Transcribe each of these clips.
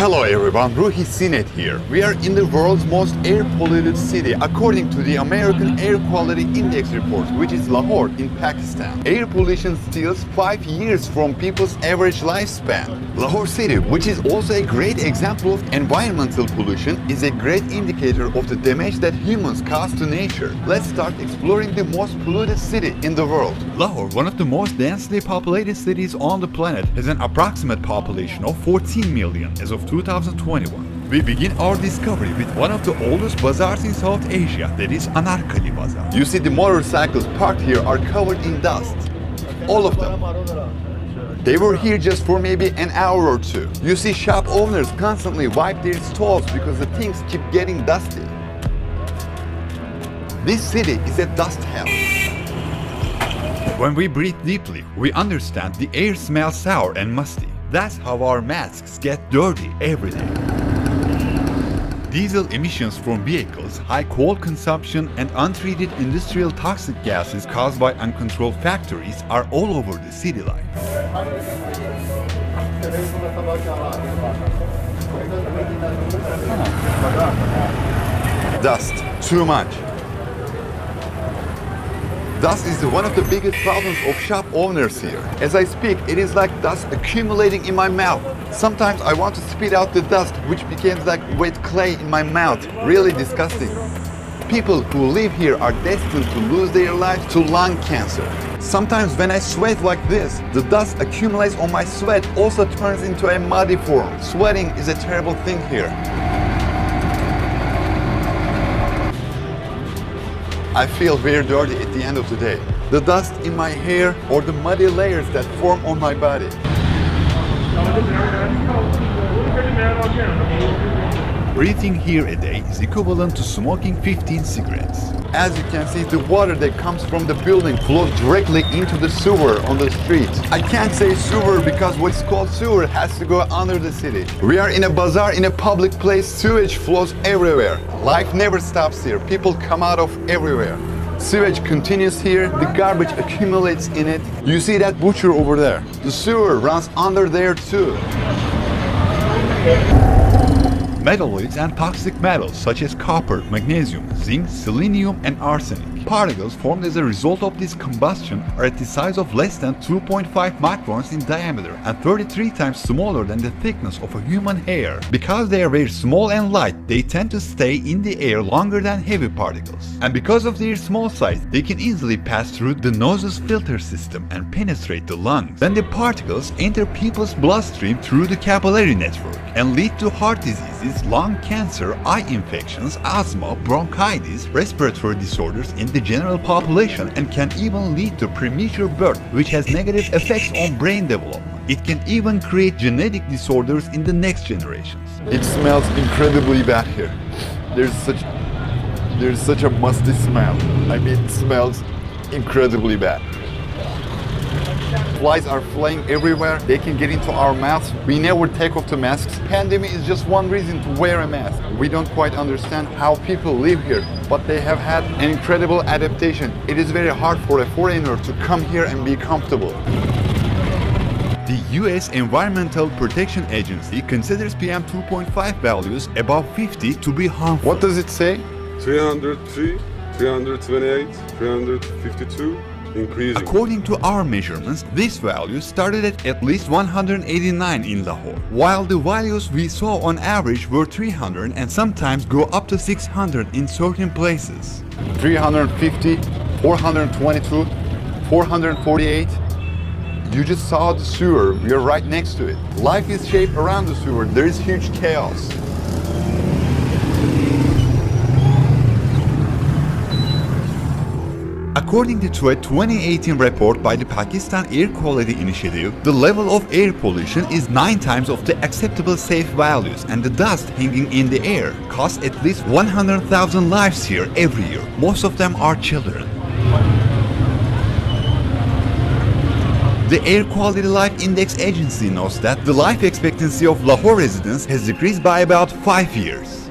Hello everyone, Ruhi Sinet here. We are in the world's most air-polluted city according to the American Air Quality Index report, which is Lahore in Pakistan. Air pollution steals 5 years from people's average lifespan. Lahore city, which is also a great example of environmental pollution, is a great indicator of the damage that humans cause to nature. Let's start exploring the most polluted city in the world. Lahore, one of the most densely populated cities on the planet, has an approximate population of 14 million as of 2021. We begin our discovery with one of the oldest bazaars in South Asia, that is Anarkali Bazaar. You see the motorcycles parked here are covered in dust. All of them. They were here just for maybe an hour or two. You see shop owners constantly wipe their stalls because the things keep getting dusty. This city is a dust hell. When we breathe deeply, we understand the air smells sour and musty. That's how our masks get dirty every day. Diesel emissions from vehicles, high coal consumption, and untreated industrial toxic gases caused by uncontrolled factories are all over the city life. Dust. Too much. Dust is one of the biggest problems of shop owners here. As I speak, it is like dust accumulating in my mouth. Sometimes I want to spit out the dust, which becomes like wet clay in my mouth. Really disgusting. People who live here are destined to lose their lives to lung cancer. Sometimes when I sweat like this, the dust accumulates on my sweat, also turns into a muddy form. Sweating is a terrible thing here. I feel very dirty at the end of the day. The dust in my hair or the muddy layers that form on my body. Breathing here a day is equivalent to smoking 15 cigarettes. As you can see, the water that comes from the building flows directly into the sewer on the street. I can't say sewer because what's called sewer has to go under the city. We are in a bazaar in a public place. Sewage flows everywhere. Life never stops here. People come out of everywhere. Sewage continues here. The garbage accumulates in it. You see that butcher over there? The sewer runs under there too. Metalloids and toxic metals such as copper, magnesium, zinc, selenium, and arsenic. Particles formed as a result of this combustion are at the size of less than 2.5 microns in diameter and 33 times smaller than the thickness of a human hair. Because they are very small and light, they tend to stay in the air longer than heavy particles. And because of their small size, they can easily pass through the nose's filter system and penetrate the lungs. Then the particles enter people's bloodstream through the capillary network and lead to heart diseases, lung cancer, eye infections, asthma, bronchitis, respiratory disorders in the general population, and can even lead to premature birth, which has negative effects on brain development. It can even create genetic disorders in the next generations. It smells incredibly bad here. There's such a musty smell. I mean, it smells incredibly bad. Flies are flying everywhere. They can get into our mouths. We never take off the masks. Pandemic is just one reason to wear a mask. We don't quite understand how people live here, but they have had an incredible adaptation. It is very hard for a foreigner to come here and be comfortable. The US Environmental Protection Agency considers PM 2.5 values above 50 to be harmful. What does it say? 303, 328, 352. Increasing. According to our measurements, this value started at least 189 in Lahore, while the values we saw on average were 300 and sometimes go up to 600 in certain places. 350, 422, 448. You just saw the sewer, we are right next to it. Life is shaped around the sewer, there is huge chaos. According to a 2018 report by the Pakistan Air Quality Initiative, the level of air pollution is 9 times of the acceptable safe values, and the dust hanging in the air costs at least 100,000 lives here every year. Most of them are children. The Air Quality Life Index Agency notes that the life expectancy of Lahore residents has decreased by about 5 years.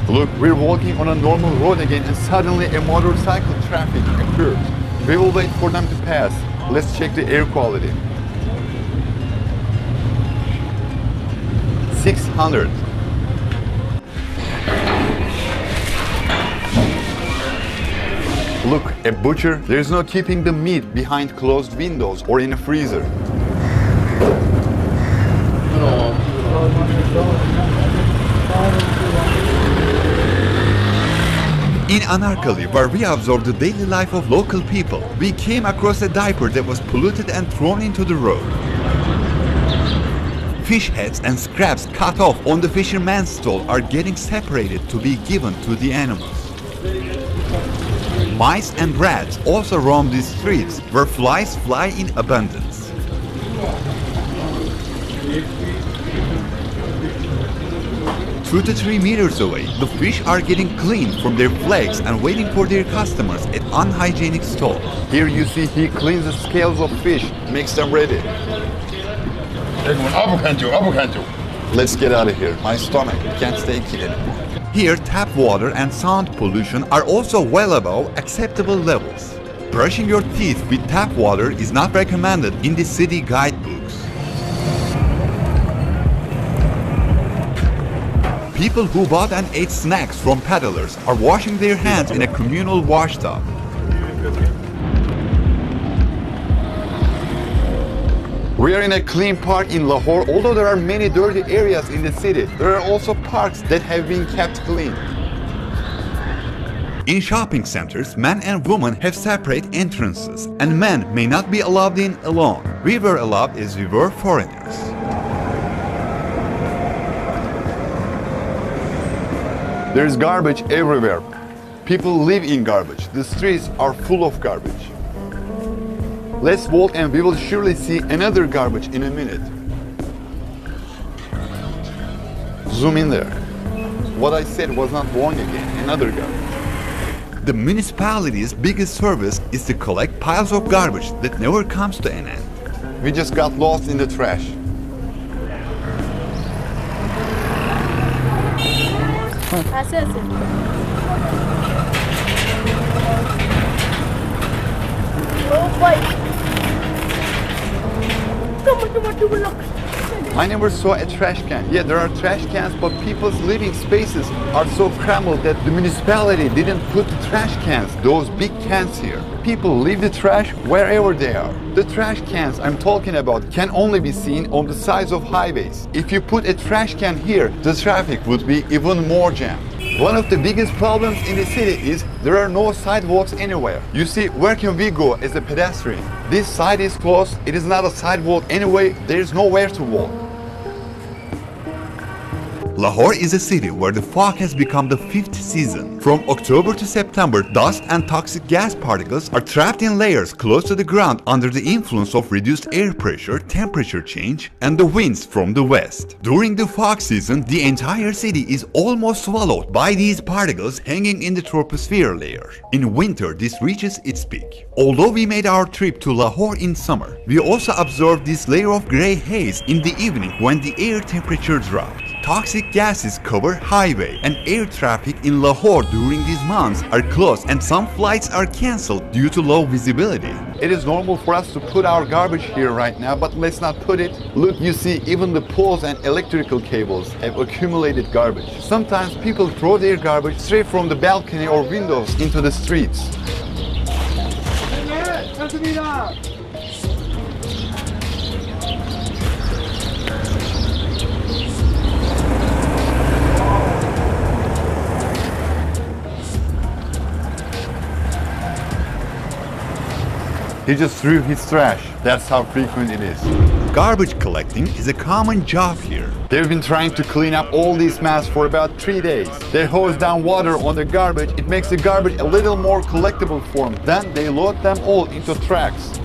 Look, we're walking on a normal road again and suddenly a motorcycle traffic occurs. We will wait for them to pass. Let's check the air quality. 600. Look, a butcher, there's no keeping the meat behind closed windows or in a freezer. In Anarkali, where we observed the daily life of local people, we came across a diaper that was polluted and thrown into the road. Fish heads and scraps cut off on the fisherman's stall are getting separated to be given to the animals. Mice and rats also roam these streets, where flies fly in abundance. 2 to 3 meters away, the fish are getting cleaned from their flags and waiting for their customers at unhygienic stalls. Here you see he cleans the scales of fish, makes them ready. Let's get out of here. My stomach can't take it anymore. Here, tap water and sound pollution are also well above acceptable levels. Brushing your teeth with tap water is not recommended in the city guidebooks. People who bought and ate snacks from peddlers are washing their hands in a communal washtub. We are in a clean park in Lahore. Although there are many dirty areas in the city, there are also parks that have been kept clean. In shopping centers, men and women have separate entrances, and men may not be allowed in alone. We were allowed as we were foreigners. There's garbage everywhere. People live in garbage. The streets are full of garbage. Let's walk and we will surely see another garbage in a minute. Zoom in there. What I said was not wrong again, another garbage. The municipality's biggest service is to collect piles of garbage that never comes to an end. We just got lost in the trash. I never saw a trash can. Yeah, there are trash cans, but people's living spaces are so crammed that the municipality didn't put the trash cans, those big cans here. People leave the trash wherever they are. The trash cans I'm talking about can only be seen on the sides of highways. If you put a trash can here, the traffic would be even more jammed. One of the biggest problems in the city is there are no sidewalks anywhere. You see, where can we go as a pedestrian? This side is closed, it is not a sidewalk anyway, there is nowhere to walk. Lahore is a city where the fog has become the fifth season. From October to September, dust and toxic gas particles are trapped in layers close to the ground under the influence of reduced air pressure, temperature change, and the winds from the west. During the fog season, the entire city is almost swallowed by these particles hanging in the troposphere layer. In winter, this reaches its peak. Although we made our trip to Lahore in summer, we also observed this layer of grey haze in the evening when the air temperature dropped. Toxic gases cover highway and air traffic in Lahore during these months are closed and some flights are cancelled due to low visibility. It is normal for us to put our garbage here right now, but let's not put it. Look, you see, even the poles and electrical cables have accumulated garbage. Sometimes people throw their garbage straight from the balcony or windows into the streets. He just threw his trash. That's how frequent it is. Garbage collecting is a common job here. They've been trying to clean up all this mess for about 3 days. They hose down water on the garbage. It makes the garbage a little more collectible form. Then they load them all into trucks.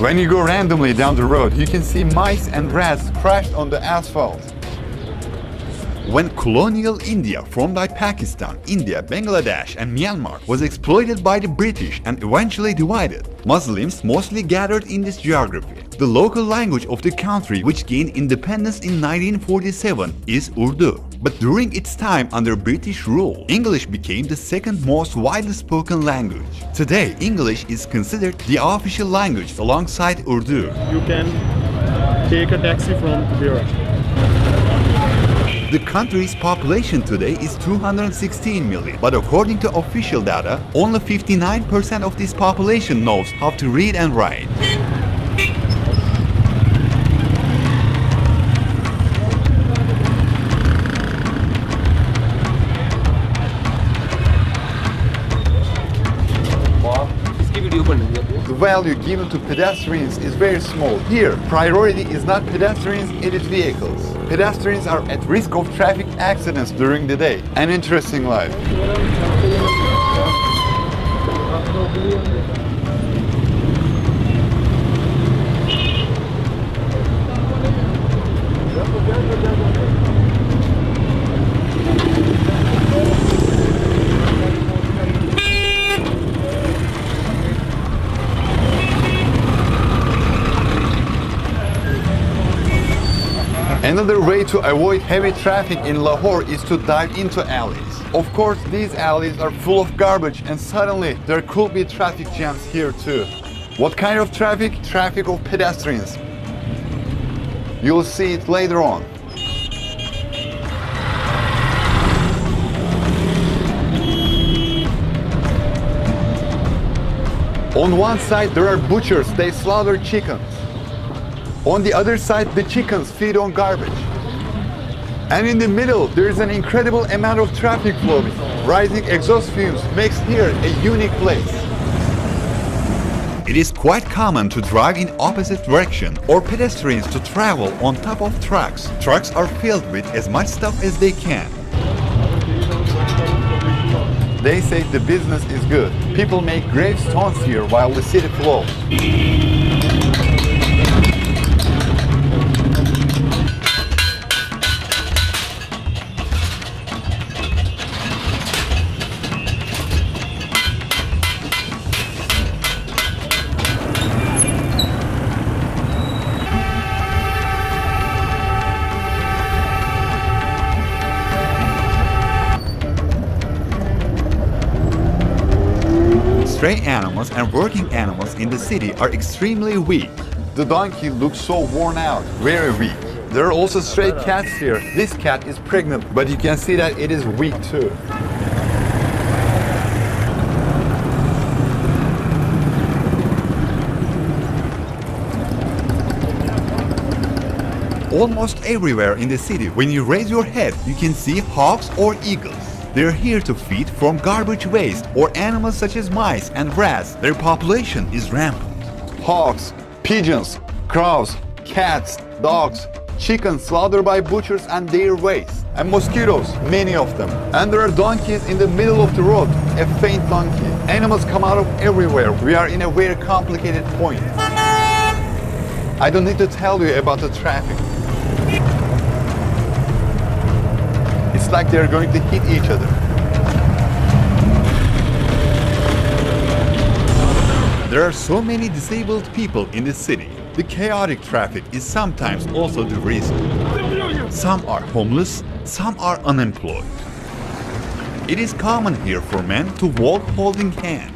When you go randomly down the road, you can see mice and rats crashed on the asphalt. When colonial India, formed by Pakistan, India, Bangladesh and Myanmar, was exploited by the British and eventually divided, Muslims mostly gathered in this geography. The local language of the country, which gained independence in 1947, is Urdu. But during its time under British rule, English became the second most widely spoken language. Today, English is considered the official language alongside Urdu. You can take a taxi from here. The country's population today is 216 million, but according to official data, only 59% of this population knows how to read and write. The value given to pedestrians is very small. Here, priority is not pedestrians, it is vehicles. Pedestrians are at risk of traffic accidents during the day. An interesting life. Another way to avoid heavy traffic in Lahore is to dive into alleys. Of course, these alleys are full of garbage and suddenly there could be traffic jams here too. What kind of traffic? Traffic of pedestrians. You'll see it later on. On one side there are butchers, they slaughter chickens. On the other side, the chickens feed on garbage. And in the middle, there is an incredible amount of traffic flowing. Rising exhaust fumes makes here a unique place. It is quite common to drive in opposite direction or pedestrians to travel on top of trucks. Trucks are filled with as much stuff as they can. They say the business is good. People make gravestones here while the city flows. Stray animals and working animals in the city are extremely weak. The donkey looks so worn out, very weak. There are also stray cats here. This cat is pregnant, but you can see that it is weak too. Almost everywhere in the city, when you raise your head, you can see hawks or eagles. They're here to feed from garbage waste or animals such as mice and rats. Their population is rampant. Hawks, pigeons, crows, cats, dogs, chickens slaughtered by butchers and their waste. And mosquitoes, many of them. And there are donkeys in the middle of the road, a faint donkey. Animals come out of everywhere. We are in a very complicated point. I don't need to tell you about the traffic. It's like they're going to hit each other. There are so many disabled people in the city. The chaotic traffic is sometimes also the reason. Some are homeless, some are unemployed. It is common here for men to walk holding hands.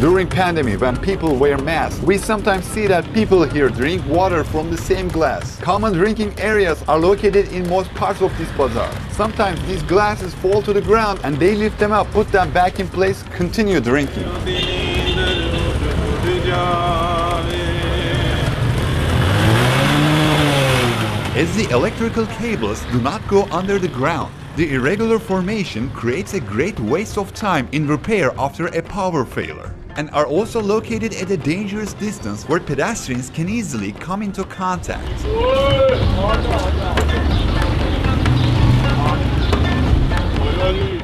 During pandemic, when people wear masks, we sometimes see that people here drink water from the same glass. Common drinking areas are located in most parts of this bazaar. Sometimes these glasses fall to the ground and they lift them up, put them back in place, continue drinking. As the electrical cables do not go under the ground, the irregular formation creates a great waste of time in repair after a power failure, and are also located at a dangerous distance where pedestrians can easily come into contact.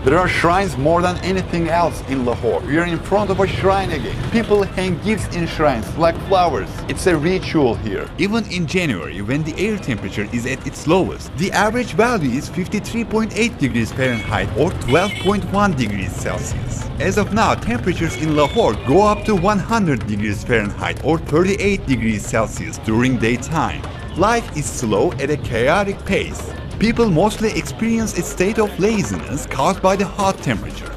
There are shrines more than anything else in Lahore. We are in front of a shrine again. People hang gifts in shrines like flowers. It's a ritual here. Even in January, when the air temperature is at its lowest, the average value is 53.8 degrees Fahrenheit or 12.1 degrees Celsius. As of now, temperatures in Lahore go up to 100 degrees Fahrenheit or 38 degrees Celsius during daytime. Life is slow at a chaotic pace. People mostly experience a state of laziness caused by the hot temperature.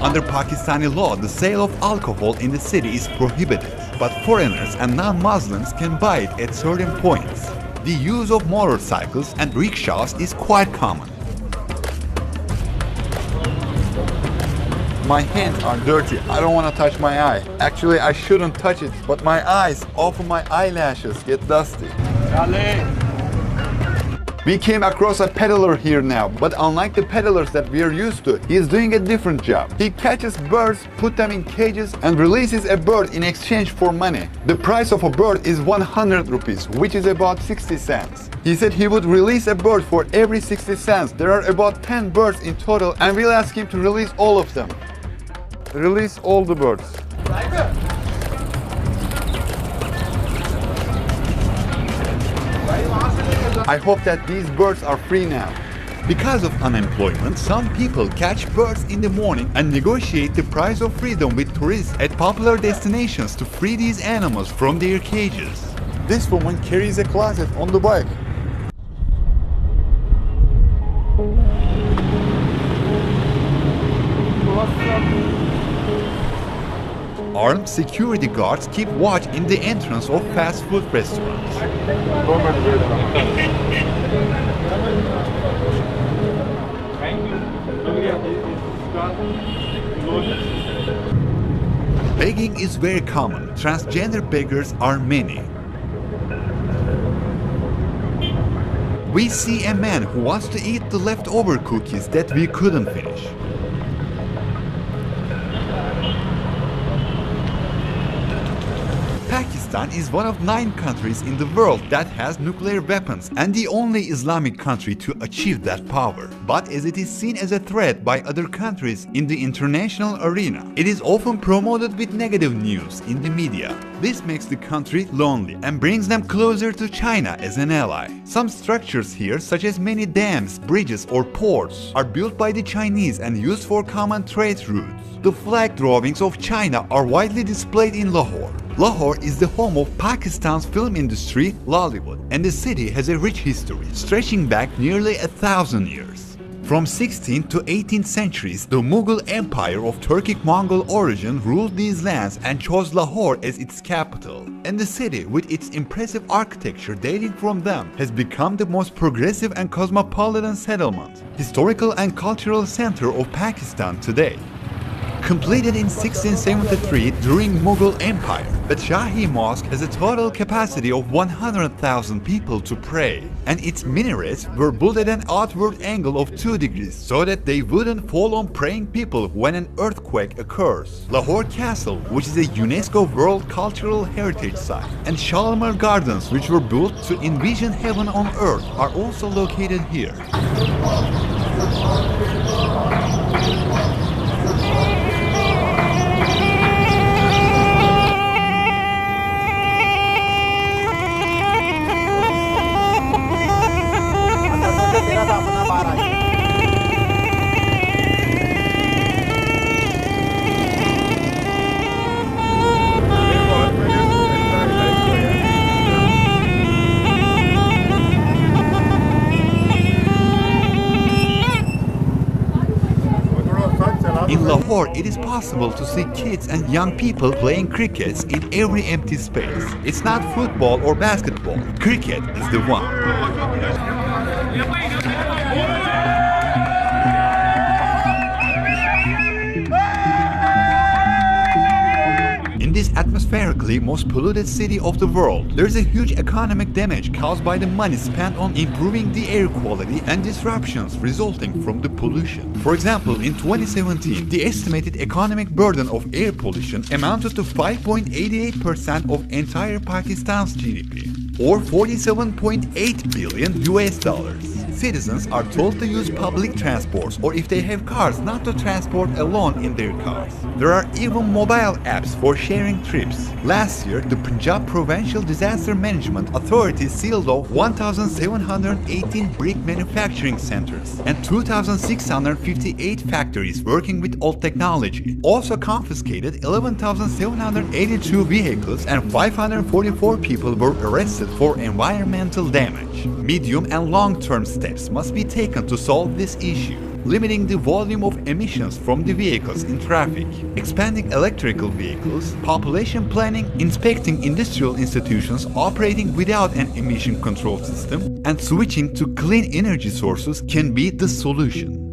Under Pakistani law, the sale of alcohol in the city is prohibited, but foreigners and non-Muslims can buy it at certain points. The use of motorcycles and rickshaws is quite common. My hands are dirty. I don't want to touch my eye. Actually, I shouldn't touch it, but my eyes, off of my eyelashes, get dusty. We came across a peddler here now, but unlike the peddlers that we are used to, he is doing a different job. He catches birds, put them in cages, and releases a bird in exchange for money. The price of a bird is 100 rupees, which is about 60 cents. He said he would release a bird for every 60 cents. There are about 10 birds in total, and we'll ask him to release all of them. Release all the birds. I hope that these birds are free now. Because of unemployment, some people catch birds in the morning and negotiate the price of freedom with tourists at popular destinations to free these animals from their cages. This woman carries a closet on the bike. Armed security guards keep watch in the entrance of fast food restaurants. Begging is very common. Transgender beggars are many. We see a man who wants to eat the leftover cookies that we couldn't finish. Pakistan is one of 9 countries in the world that has nuclear weapons and the only Islamic country to achieve that power. But as it is seen as a threat by other countries in the international arena, it is often promoted with negative news in the media. This makes the country lonely and brings them closer to China as an ally. Some structures here, such as many dams, bridges or ports, are built by the Chinese and used for common trade routes. The flag drawings of China are widely displayed in Lahore. Lahore is the home of Pakistan's film industry, Lollywood, and the city has a rich history, stretching back nearly 1,000 years. From 16th to 18th centuries, the Mughal Empire of Turkic-Mongol origin ruled these lands and chose Lahore as its capital. And the city, with its impressive architecture dating from them, has become the most progressive and cosmopolitan settlement, historical and cultural center of Pakistan today. Completed in 1673 during Mughal Empire, the Shahi Mosque has a total capacity of 100,000 people to pray, and its minarets were built at an outward angle of 2 degrees so that they wouldn't fall on praying people when an earthquake occurs. Lahore Castle, which is a UNESCO World Cultural Heritage Site, and Shalimar Gardens, which were built to envision heaven on earth, are also located here. In Lahore, it is possible to see kids and young people playing cricket in every empty space. It's not football or basketball. Cricket is the one. In this atmospherically most polluted city of the world, there is a huge economic damage caused by the money spent on improving the air quality and disruptions resulting from the pollution. For example, in 2017, the estimated economic burden of air pollution amounted to 5.88% of entire Pakistan's GDP, or $47.8 billion US. Citizens are told to use public transports, or if they have cars, not to transport alone in their cars. There are even mobile apps for sharing trips. Last year, the Punjab Provincial Disaster Management Authority sealed off 1,718 brick manufacturing centers and 2,658 factories working with old technology. Also confiscated 11,782 vehicles and 544 people were arrested for environmental damage. Medium and long-term steps must be taken to solve this issue. Limiting the volume of emissions from the vehicles in traffic, expanding electrical vehicles, population planning, inspecting industrial institutions operating without an emission control system, and switching to clean energy sources can be the solution.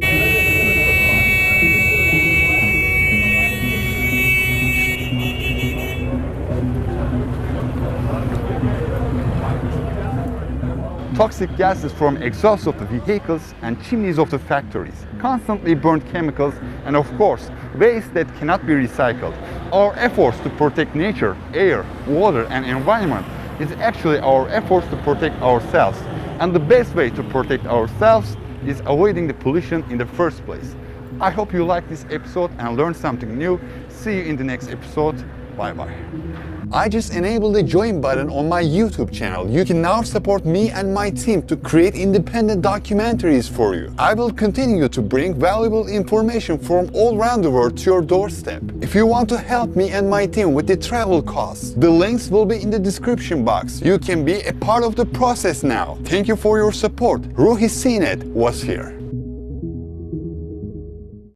Toxic gases from exhaust of the vehicles and chimneys of the factories, constantly burnt chemicals, and of course, waste that cannot be recycled. Our efforts to protect nature, air, water, and environment is actually our efforts to protect ourselves. And the best way to protect ourselves is avoiding the pollution in the first place. I hope you liked this episode and learned something new. See you in the next episode. Bye-bye. I just enabled the join button on my YouTube channel. You can now support me and my team to create independent documentaries for you. I will continue to bring valuable information from all around the world to your doorstep. If you want to help me and my team with the travel costs, the links will be in the description box. You can be a part of the process now. Thank you for your support. Ruhi Sinet was here.